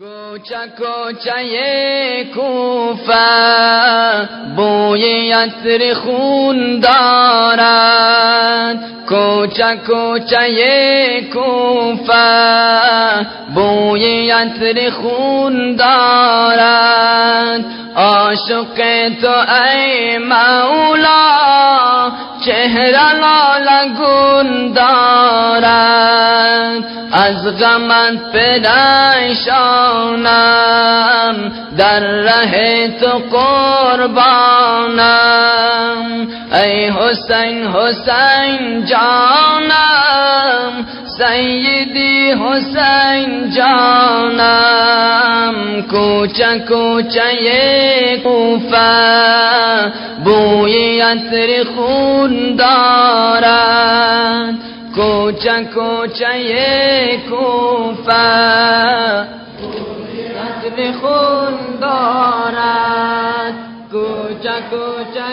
کوچه کوچه کوفه بوی عطر خون دارد. کوچه کوچه کوفه بوی عطر خون دارد. عاشق تو ای مولا چهره لالگون دارد. از غمت پریشانم در ره تو قربانم. ای حسین حسین جانم سیدی حسین جانم. کوچه کوچه کوفه بوی عطر خون دارد. کوچه کوچه کوفه عطر خون دارد. کوچه کوچه